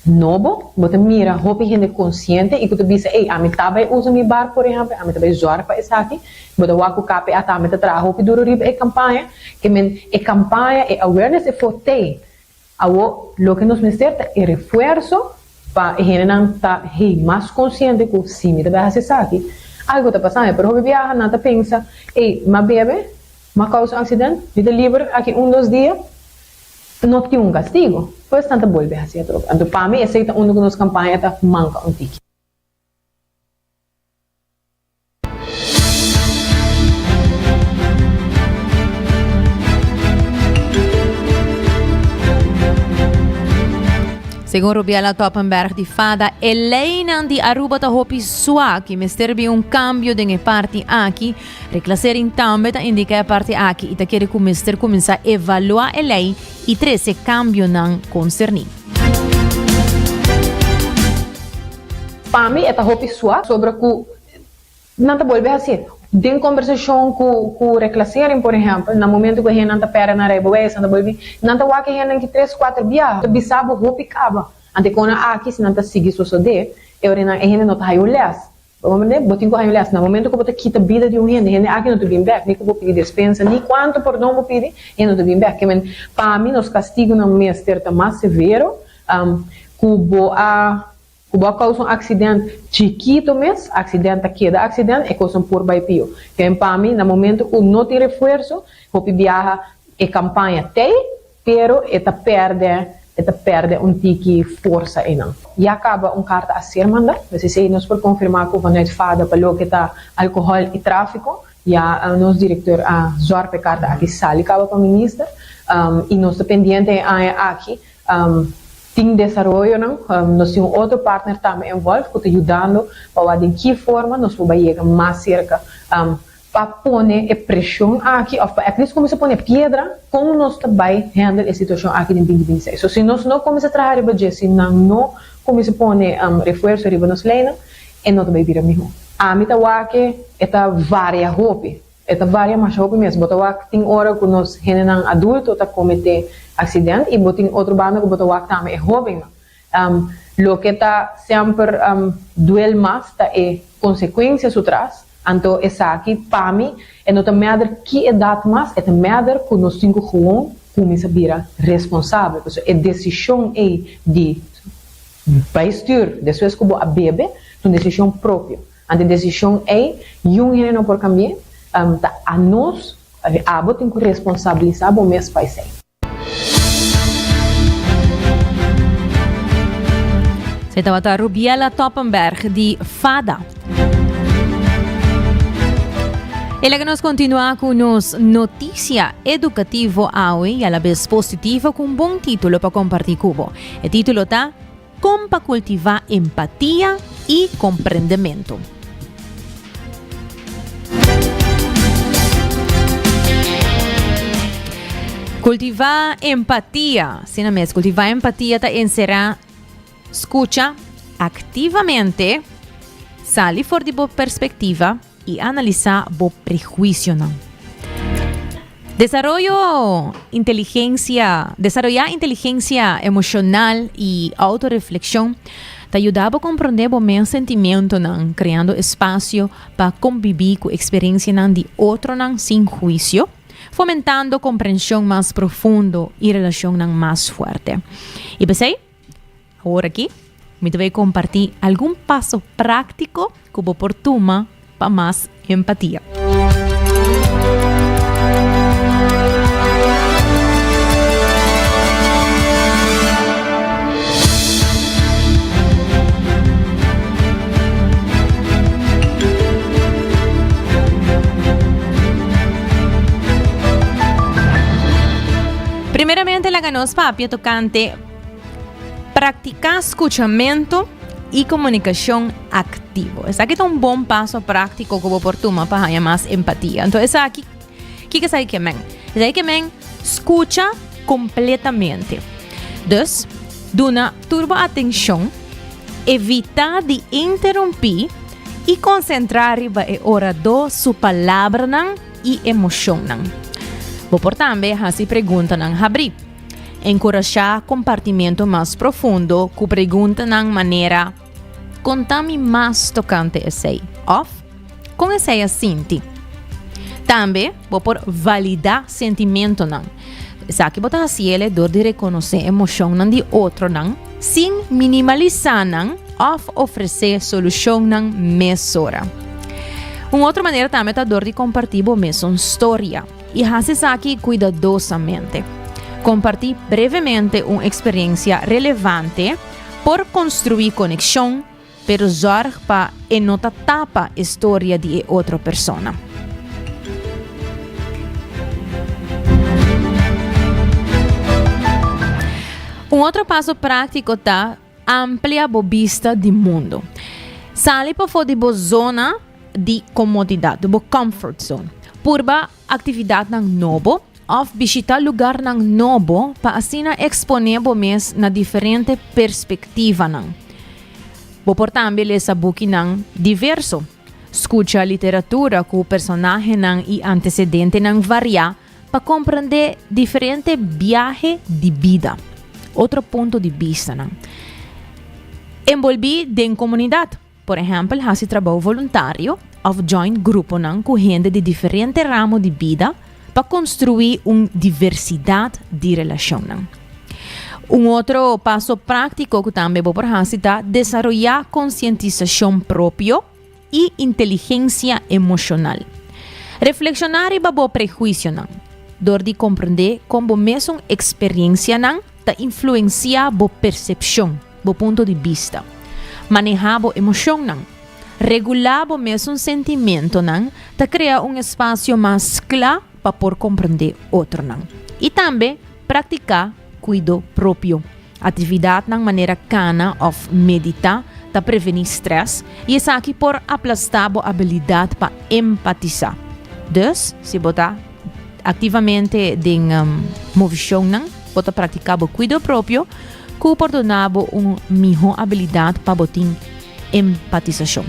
novo, bota mira, hope gente consciente e que te bisa, ei, a mim também usa mi bar, por exemplo, a mim também zorra para essa aqui, bota waku kape a também te traga hope duro riba e campanha, que men e campanha e awareness e forte. Awo, lo que nos necesita es refuerzo para generar hey, más consciente que si me debe hacer aquí, algo está pasando, pero hoy viaja, nada piensa, hey, más bebe, más causa accidente, me libre aquí 1-2 días, no tiene un castigo, pues tanto vuelve a hacer otro. Entonces, para mí, esa es una de las campañas que manca un tiki. Según Rubiela Toppenberg de FADA, el lei de Aruba ta hopi sua que mesterbi un cambio de parte aqui, reclassare in tambe ta indica parte aqui e ta quer que o mister começa a evaluar a lei e trece cambio não concerni. Para mim, esta hopi sua sobre que não te volve a ser. Tem conversação com o reclassering, por exemplo, no momento que a gente não está perto na reba, não volve, não está o que a gente 3-4 dias, o bisabo hopi acaba. Ante quando aqui se não está seguindo suceder, a gente não está aí olhando. Vamos botar com aí olhando. No momento que você quita a vida de gente aqui não está bem back, nem que vou pedir dispensa, nem quanto perdão vou pedir, ele não está bem back. Para mim, nos castigos no mês está mais severo, Kuba causa um acidente chiquito mesmo, acidente queda acidente, é coisa por baipio. Que para mim, no momento que não tem reforço, o viaja e campanha tem, pero perde um tique força aí não. E acaba carta a ser mandada, você sei nós por confirmar que o vanet fada para o que está álcool e tráfico, já nosso diretor a Zorpe carta aqui sali acaba para o ministro, e nós dependente aqui tem desenvolvimento, não? Nós temos outro partner também envolvido, que está ajudando para de que forma nós podemos chegar mais cerca para pôr a pressão aqui, ou para eles começar a pôr pedra, como nós também handle a situação aqui em 2026. So, se nós não começamos a trabalhar riba se não começamos a pôr reforço riba nos leina, não também vira mesmo. A mim tá que está várias roupas, está várias mais roupas mesmo. Botar que tem hora que nós generam adulto tá cometer acidente e botar outro bando que botar que também é jovem. Lo que está sempre duele mais tá é consequências atrás. Então, essa aqui, para mim, não tem nada que idade mais, é nada que nós temos que começar a virar responsável. A decisão é de bestuur, depois que a bebe, é uma decisão própria. A decisão é, gente não pode cambiar, a nós, a temos que responsabilizar o mesmo país. Você estava a Rubiela Toppenberg, de FADA. E la que nos continua con nos noticia educativo hoy y a la vez positiva con un buen título para compartir cubo. El título está "Cómo cultivar empatía y comprendimiento". Cultivar empatía. Sin más, cultivar empatía te encerra escucha activamente, sale fuera de tu perspectiva y analizar tu prejuicio. Desarrollar inteligencia emocional y autorreflexión te ayuda a comprender tu sentimiento, creando espacio para convivir con experiencia de otro sin juicio, fomentando comprensión más profundo y relación más fuerte. Y pues ahora aquí me voy a compartir algún paso práctico que oportuna para más empatía. Primeramente, la ganos papia tocante practicar escuchamiento y comunicación activo. Es aquí un buen paso práctico como oportuno para haya más empatía. Entonces aquí, ¿qué es ahí que men? Es ahí que men escucha completamente. Entonces, duna turbo atención, evita de interrumpir y concentrar en orador su palabra y emoción. Por también así preguntan abrir. Encorajar compartimento más profundo que preguntan de manera contame más tocante esse off com esse assinti. Também vou por validar sentimento não. Saki botar assim ele dor de reconhecer emoção não de outro não, sem minimalizar não, off oferecer solução não mesura. Outra maneira também é dor de compartilhar a mesma história e fazer aqui cuidadosamente. Compartir brevemente uma experiência relevante por construir conexão, pero usar para não tapar a história de outra pessoa. Outro passo prático é ampliar a vista do mundo. Sale para fora da zona de comodidade, da comfort zone. Purba atividade nova, ou visitar lugar novo para assim exponer mes na diferente perspectiva. Por também ler book diverso. Escuta literatura com personagem e antecedente variar para compreender diferente viaje de vida. Outro ponto de vista. Envolver em comunidade. Por exemplo, fazer trabalho voluntário ou join grupo com gente de diferente ramo de vida para construir uma diversidade de relação. Outro passo prático que também vou fazer é desenvolver conscientização própria e inteligência emocional. Reflexionar sobre o prejuízo, dor de compreender como mesmo experiência influencia a percepção, o ponto de vista. Manejar a emoção, regular o mesmo sentimento, cria espaço mais claro para por compreender outro. E também praticar cuidado próprio. Atividade de maneira cana ou meditar para prevenir estresse e isso aqui por aplastar a habilidade para empatizar. Dus, se botar ativamente em movição, pode praticar o cuidado próprio, que oportunar uma melhor habilidade para botar empatização.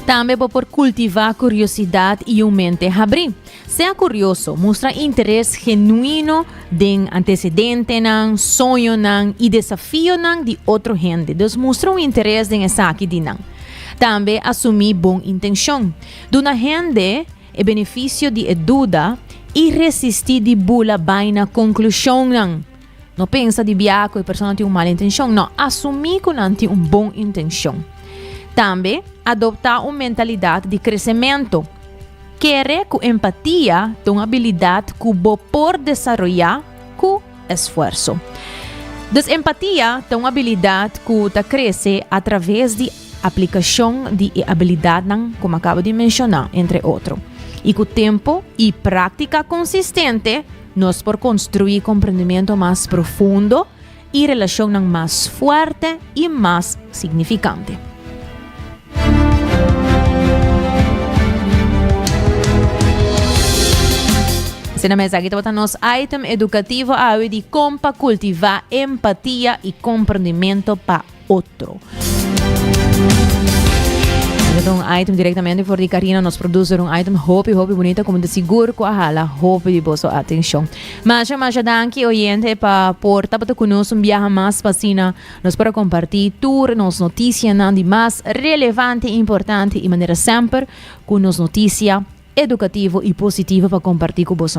Também por cultivar curiosidade e uma mente abrir. Seja curioso, mostra interesse genuíno em antecedente, sonho e desafio de outra gente. Então, mostra interesse em essa aqui. Também assumir boa intenção. De uma gente é benefício de dúvida e resistir de bula na conclusão. Não pensa de viajar que a pessoa tem uma má intenção. Não, assumir que não tem uma boa intenção. Também adoptar uma mentalidade de crescimento. Querer com empatia é uma habilidade que você pode desenvolver com esforço. Desempatia é uma habilidade que cresce através de aplicação de habilidade, como acabo de mencionar, entre outros. E com o tempo e prática consistente, nós podemos construir compreendimento mais profundo e relação mais forte e mais significante. Na mesa aqui está nosso item educativo de como cultivar empatia e compreendimento para outro. Então, um item diretamente por de Karina, nos produz item hope bonita, como de seguro com a hala, hope de boa atenção. Mas danke, oyente, para portar para conosco viajar mais para nós para compartilhar tour, nos notícias de mais relevante e importante e maneira sempre com nos notícias educativo e positivo para compartilhar com você.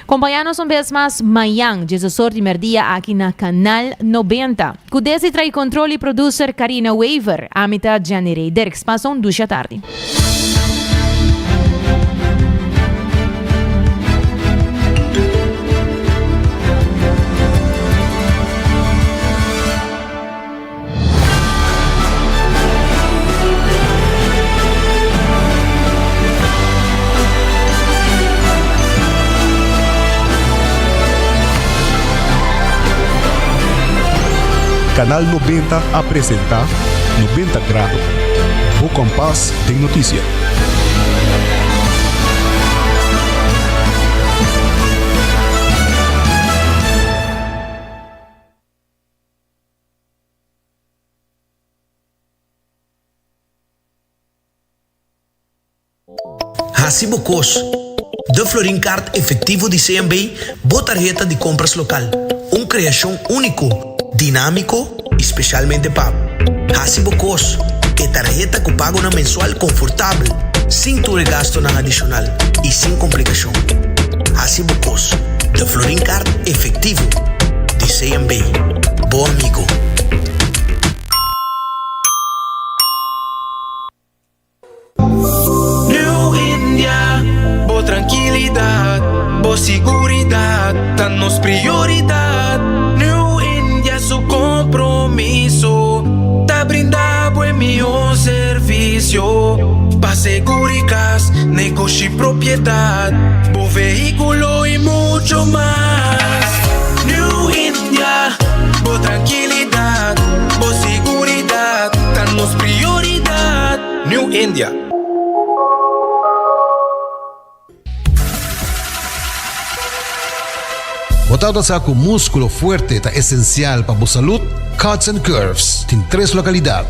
Acompanha-nos vez mais amanhã, 16 de dia, aqui na Canal 90. Com desse trai controle e producer Karina Weaver, a mitad de janeiro, Derek Spasson, 2 da tarde. Canal 90 apresenta 90 Grados, o compás de notícia. Hacibocos, de Florin Card efectivo de CMB, boa tarjeta de compras local. Criação único, dinámico, especialmente pago. Hacibocos, que tarjeta que pago na mensual confortável, sem tu gasto na adicional e sem complicação. Hacibocos, de Florin Card efectivo de CMB. Bom amigo. New India, boa tranquilidade, boa seguridade, danos prioridade. New India, su compromiso, da brindar buen mío servicio, pa seguridad, negocio y propiedad, buen vehículo y mucho más. New India, boa tranquilidad, boa seguridad, danos prioridad. New India. Botado sa com músculo fuerte ta essencial para a saúde, Cuts and Curves tem 3 localidades.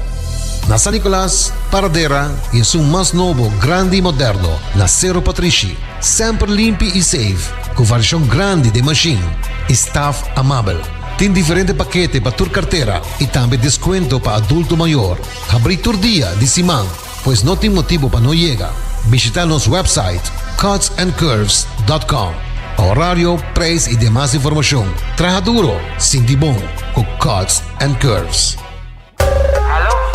Na San Nicolás, Paradera e é um mais novo, grande e moderno, na Cerro Patrici. Sempre limpo e safe, com variação grande de machine e staff amável. Tem diferente paquete para tua carteira e também desconto para adulto maior. Abrir todo dia de semana, pois não tem motivo para não chegar. Visitar nosso website cutsandcurves.com. Horário, preço e demais informação. Traja duro, sinti bom, com Cuts and Curves.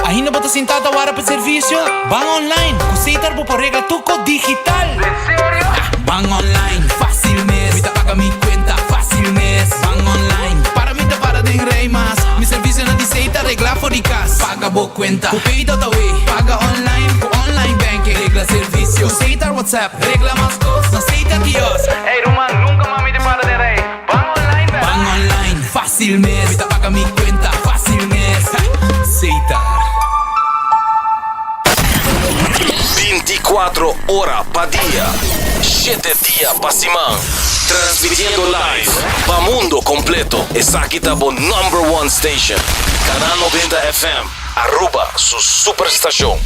Ainda bota sentada para o serviço? Van online, cositas por regar tuco digital. ¿En serio? Van online, fácil mes. Me paga mi cuenta, fácil mes. Van online, para mí te para de rey más. Mi servicio no dice regla for the cash. Paga bo cuenta, pedido da way. Paga online, online banking. Regla servicio, cositas WhatsApp. Regla más cosas, cositas Dios. Hey Roman, nunca mami te para de rey. Van online, ¿verdad? Van online, fácil mes. Me paga mi cuenta, fácil mes. Cositas. 24 horas pa dia, 7 dias pa semana. Transmitiendo live pa mundo completo. Essa aqui tá bo #1 station. Canal 90 FM, Aruba, su superestação.